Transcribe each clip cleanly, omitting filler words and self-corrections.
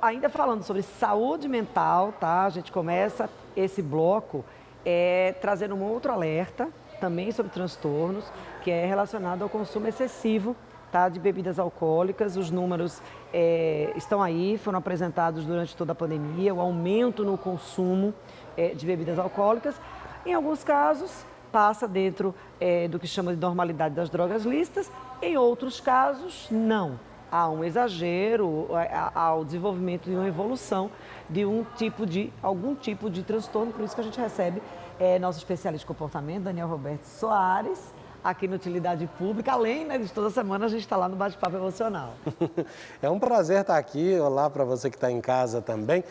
Ainda falando sobre saúde mental, tá? A gente começa esse bloco trazendo um outro alerta, também sobre transtornos, que é relacionado ao consumo excessivo, tá, de bebidas alcoólicas. Os números estão aí, foram apresentados durante toda a pandemia, o aumento no consumo de bebidas alcoólicas. Em alguns casos, passa dentro do que chama de normalidade das drogas lícitas, em outros casos, não. Há um exagero, ao desenvolvimento de uma evolução de algum tipo de transtorno, por isso que a gente recebe nosso especialista de comportamento, Daniel Roberto Soares, aqui no Utilidade Pública, além, né, de toda semana a gente está lá no Bate-Papo Emocional. É um prazer estar aqui, olá para você que está em casa também.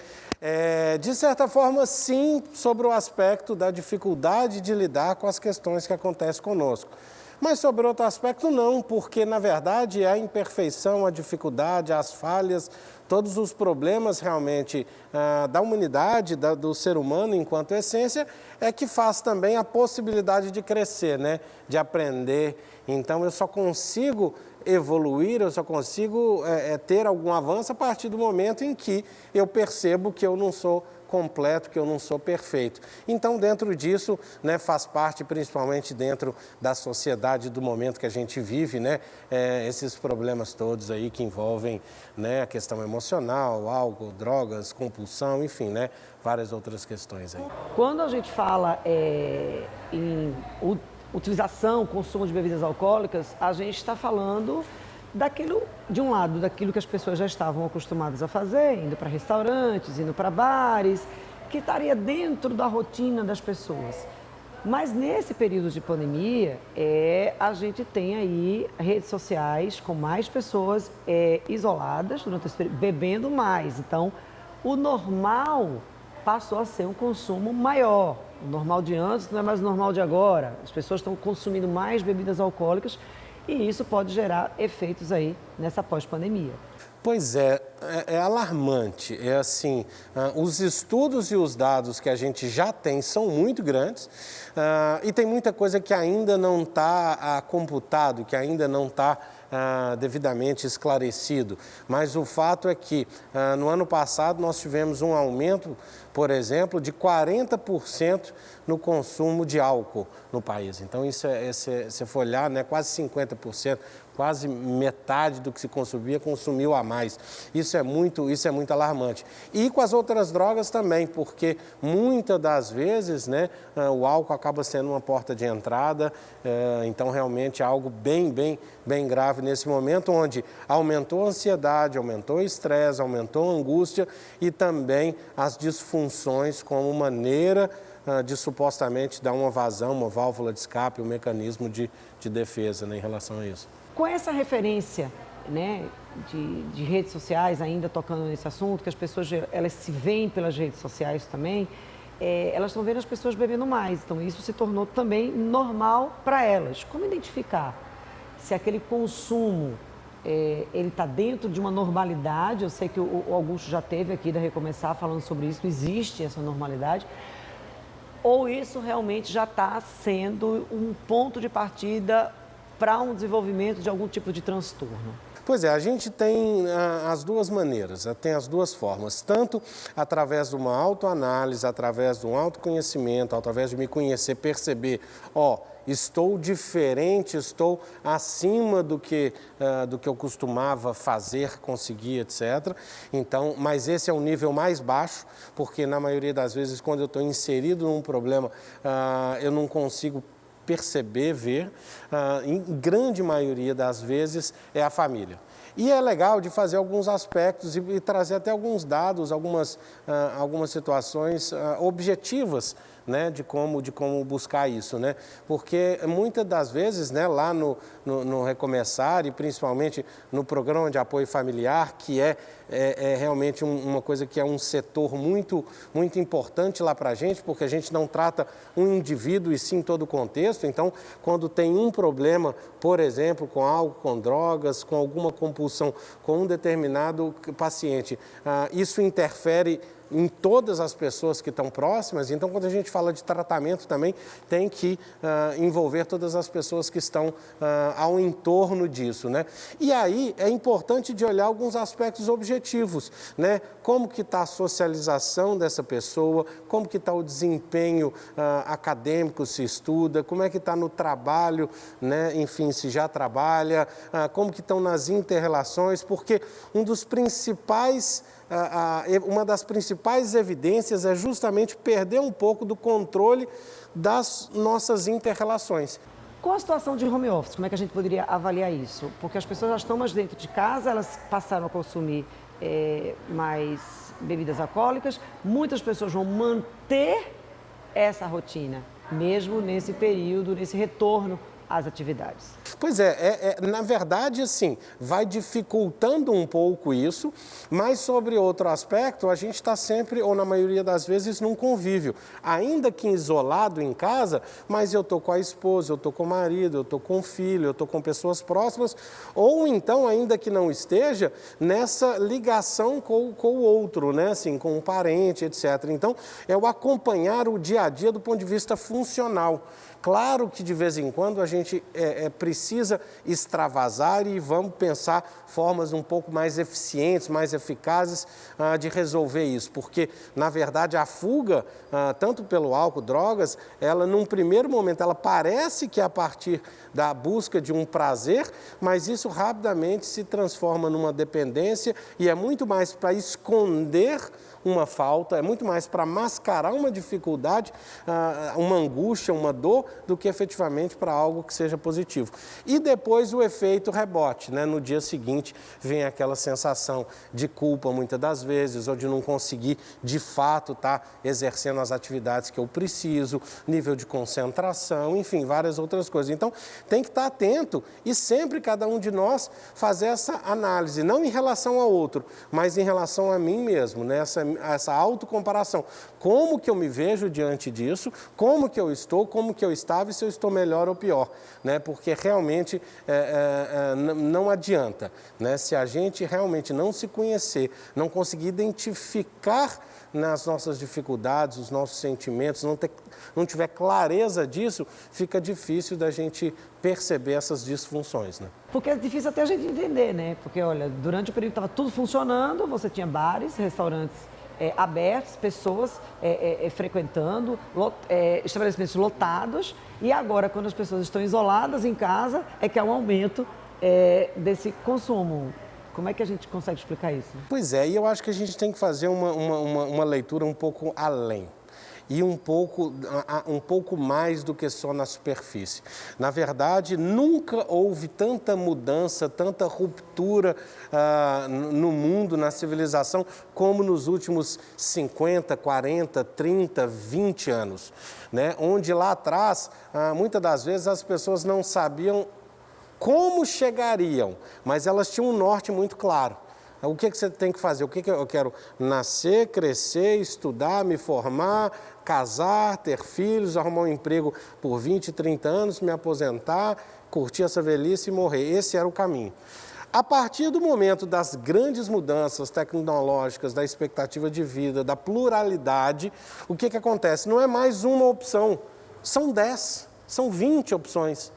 De certa forma, sim, sobre o aspecto da dificuldade de lidar com as questões que acontecem conosco. Mas sobre outro aspecto não, porque na verdade a imperfeição, a dificuldade, as falhas, todos os problemas realmente da humanidade, do ser humano enquanto essência, é que faz também a possibilidade de crescer, né? De aprender. Então eu só consigo evoluir, eu só consigo ter algum avanço a partir do momento em que eu percebo que eu não sou completo, que eu não sou perfeito. Então, dentro disso, né, faz parte, principalmente dentro da sociedade do momento que a gente vive, né, esses problemas todos aí que envolvem, né, a questão emocional, álcool, drogas, compulsão, enfim, né, várias outras questões aí. Quando a gente fala em utilização, consumo de bebidas alcoólicas, a gente está falando daquilo, de um lado, daquilo que as pessoas já estavam acostumadas a fazer, indo para restaurantes, indo para bares, que estaria dentro da rotina das pessoas. Mas nesse período de pandemia, a gente tem aí redes sociais com mais pessoas isoladas durante esse período, bebendo mais. Então, o normal passou a ser um consumo maior. O normal de antes não é mais o normal de agora. As pessoas estão consumindo mais bebidas alcoólicas e isso pode gerar efeitos aí nessa pós-pandemia. Pois é alarmante. É assim, os estudos e os dados que a gente já tem são muito grandes e tem muita coisa que ainda não está computado, que ainda não está devidamente esclarecido. Mas o fato é que no ano passado nós tivemos um aumento, por exemplo, de 40% no consumo de álcool no país. Então, isso se for olhar, né, quase 50%, quase metade do que se consumia, consumiu a mais. Isso é muito alarmante. E com as outras drogas também, porque muitas das vezes, né, o álcool acaba sendo uma porta de entrada, então realmente é algo bem grave nesse momento, onde aumentou a ansiedade, aumentou o estresse, aumentou a angústia e também as disfunções como maneira de supostamente dar uma vazão, uma válvula de escape, um mecanismo de defesa, né, em relação a isso. Com essa referência, né, de redes sociais, ainda tocando nesse assunto, que as pessoas elas se veem pelas redes sociais também, elas estão vendo as pessoas bebendo mais. Então, isso se tornou também normal para elas. Como identificar se aquele consumo ele está dentro de uma normalidade? Eu sei que o Augusto já teve aqui da Recomeçar falando sobre isso, existe essa normalidade. Ou isso realmente já está sendo um ponto de partida para um desenvolvimento de algum tipo de transtorno? Pois é, a gente tem as duas maneiras, tem as duas formas, tanto através de uma autoanálise, através de um autoconhecimento, através de me conhecer, perceber, estou diferente, estou acima do que eu costumava fazer, conseguir, etc. Então, mas esse é o nível mais baixo, porque na maioria das vezes, quando eu estou inserido num problema, eu não consigo perceber, ver, em grande maioria das vezes é a família. E é legal de fazer alguns aspectos e trazer até alguns dados, algumas situações objetivas, né, de como buscar isso, né? Porque muitas das vezes, né, lá no Recomeçar e principalmente no programa de apoio familiar, que é realmente uma coisa que é um setor muito importante lá para a gente, porque a gente não trata um indivíduo e sim todo o contexto. contexto. Então, quando tem um problema, por exemplo, com álcool, com drogas, com alguma compulsão, com um determinado paciente, isso interfere em todas as pessoas que estão próximas. Então, quando a gente fala de tratamento também, tem que envolver todas as pessoas que estão ao entorno disso, né? E aí é importante de olhar alguns aspectos objetivos, né? Como que está a socialização dessa pessoa, como que está o desempenho acadêmico, se estuda, como é que está no trabalho, né? Enfim, se já trabalha, como que estão nas inter-relações, porque uma das principais evidências é justamente perder um pouco do controle das nossas inter-relações. Com a situação de home office, como é que a gente poderia avaliar isso? Porque as pessoas já estão mais dentro de casa, elas passaram a consumir mais bebidas alcoólicas, muitas pessoas vão manter essa rotina, mesmo nesse período, nesse retorno às atividades. Pois na verdade, assim, vai dificultando um pouco isso, mas sobre outro aspecto, a gente está sempre, ou na maioria das vezes, num convívio. Ainda que isolado em casa, mas eu estou com a esposa, eu estou com o marido, eu estou com o filho, eu estou com pessoas próximas, ou então, ainda que não esteja, nessa ligação com o outro, né? Assim, com um parente, etc. Então, é o acompanhar o dia a dia do ponto de vista funcional. Claro que de vez em quando a gente precisa extravasar e vamos pensar formas um pouco mais eficientes, mais eficazes de resolver isso, porque na verdade a fuga, tanto pelo álcool, drogas, ela num primeiro momento ela parece que é a partir da busca de um prazer, mas isso rapidamente se transforma numa dependência e é muito mais para esconder uma falta, é muito mais para mascarar uma dificuldade, uma angústia, uma dor, do que efetivamente para algo que seja positivo. E depois o efeito rebote, né? No dia seguinte vem aquela sensação de culpa muitas das vezes, ou de não conseguir de fato estar exercendo as atividades que eu preciso, nível de concentração, enfim, várias outras coisas. Então tem que estar atento e sempre cada um de nós fazer essa análise, não em relação ao outro, mas em relação a mim mesmo, né? Essa autocomparação. Como que eu me vejo diante disso, como que eu estou, como que eu estava e se eu estou melhor ou pior, né? Porque realmente não adianta, né? Se a gente realmente não se conhecer, não conseguir identificar nas nossas dificuldades, os nossos sentimentos, não tiver clareza disso, fica difícil da gente perceber essas disfunções, né? Porque é difícil até a gente entender, né? Porque, olha, durante o período que estava tudo funcionando, você tinha bares, restaurantes abertos, pessoas frequentando, estabelecimentos lotados, e agora, quando as pessoas estão isoladas em casa, é que há um aumento desse consumo. Como é que a gente consegue explicar isso? Pois é, e eu acho que a gente tem que fazer uma leitura um pouco além. E um pouco mais do que só na superfície. Na verdade, nunca houve tanta mudança, tanta ruptura no mundo, na civilização, como nos últimos 50, 40, 30, 20 anos, né? Onde lá atrás, muitas das vezes, as pessoas não sabiam como chegariam, mas elas tinham um norte muito claro. O que você tem que fazer? O que eu quero? Nascer, crescer, estudar, me formar, casar, ter filhos, arrumar um emprego por 20, 30 anos, me aposentar, curtir essa velhice e morrer. Esse era o caminho. A partir do momento das grandes mudanças tecnológicas, da expectativa de vida, da pluralidade, o que acontece? Não é mais uma opção, são 10, são 20 opções.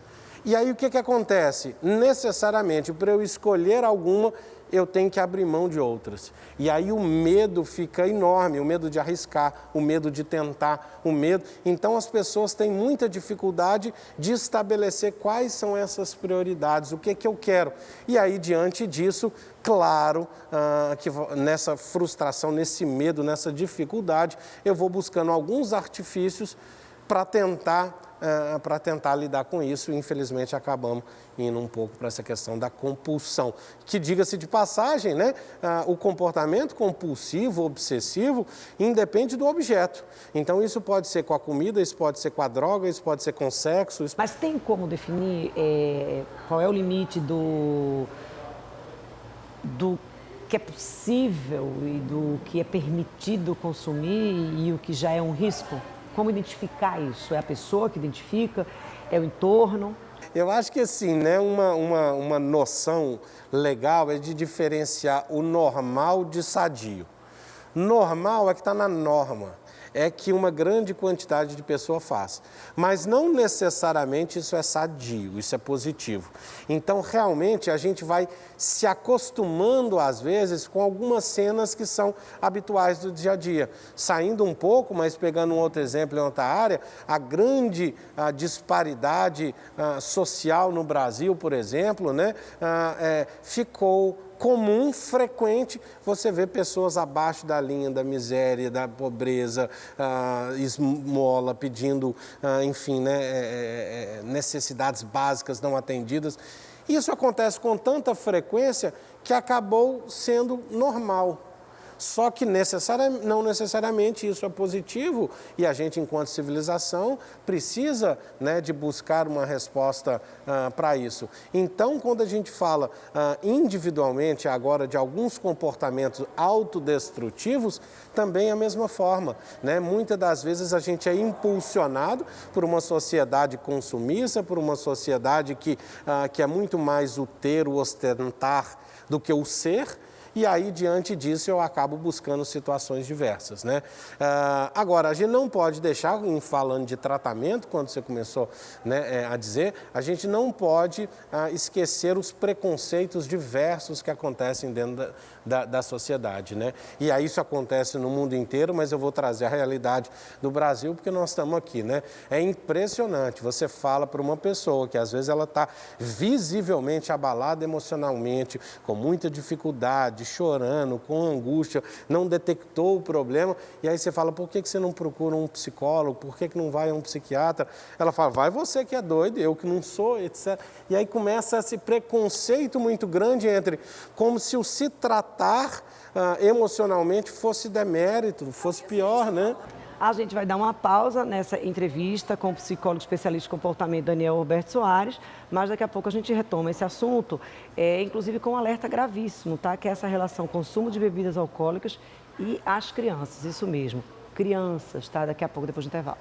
E aí o que acontece? Necessariamente, para eu escolher alguma, eu tenho que abrir mão de outras. E aí o medo fica enorme, o medo de arriscar, o medo de tentar, o medo. Então as pessoas têm muita dificuldade de estabelecer quais são essas prioridades, o que eu quero. E aí, diante disso, claro, que nessa frustração, nesse medo, nessa dificuldade, eu vou buscando alguns artifícios para tentar lidar com isso, e infelizmente acabamos indo um pouco para essa questão da compulsão, que, diga-se de passagem, né, o comportamento compulsivo, obsessivo, independe do objeto. Então isso pode ser com a comida, isso pode ser com a droga, isso pode ser com o sexo. Mas tem como definir qual é o limite do que é possível e do que é permitido consumir e o que já é um risco? Como identificar isso? É a pessoa que identifica? É o entorno? Eu acho que assim, né, uma noção legal é de diferenciar o normal de sadio. Normal é que está na norma, é que uma grande quantidade de pessoa faz. Mas não necessariamente isso é sadio, isso é positivo. Então, realmente, a gente vai se acostumando, às vezes, com algumas cenas que são habituais do dia a dia. Saindo um pouco, mas pegando um outro exemplo em outra área, a grande disparidade social no Brasil, por exemplo, né, ficou comum, frequente, você vê pessoas abaixo da linha da miséria, da pobreza, esmola, pedindo, enfim, né, necessidades básicas não atendidas. Isso acontece com tanta frequência que acabou sendo normal. Só que não necessariamente isso é positivo e a gente, enquanto civilização, precisa, né, de buscar uma resposta para isso. Então, quando a gente fala individualmente agora de alguns comportamentos autodestrutivos, também é a mesma forma, né? Muitas das vezes a gente é impulsionado por uma sociedade consumista, por uma sociedade que é muito mais o ter, o ostentar do que o ser. E aí, diante disso, eu acabo buscando situações diversas, né? Agora, a gente não pode deixar, falando de tratamento, quando você começou, né, a dizer, a gente não pode esquecer os preconceitos diversos que acontecem dentro da sociedade, né? E aí isso acontece no mundo inteiro, mas eu vou trazer a realidade do Brasil, porque nós estamos aqui, né? É impressionante, você fala para uma pessoa que às vezes ela está visivelmente abalada emocionalmente, com muita dificuldade, chorando, com angústia, não detectou o problema, e aí você fala, por que você não procura um psicólogo, por que não vai a um psiquiatra? Ela fala, vai você que é doido, eu que não sou, etc. E aí começa esse preconceito muito grande entre, como se o se tratar emocionalmente fosse demérito, fosse pior, né? A gente vai dar uma pausa nessa entrevista com o psicólogo especialista em comportamento Daniel Roberto Soares, mas daqui a pouco a gente retoma esse assunto, inclusive com um alerta gravíssimo, tá? Que é essa relação consumo de bebidas alcoólicas e as crianças, isso mesmo, crianças, tá? Daqui a pouco, depois do intervalo.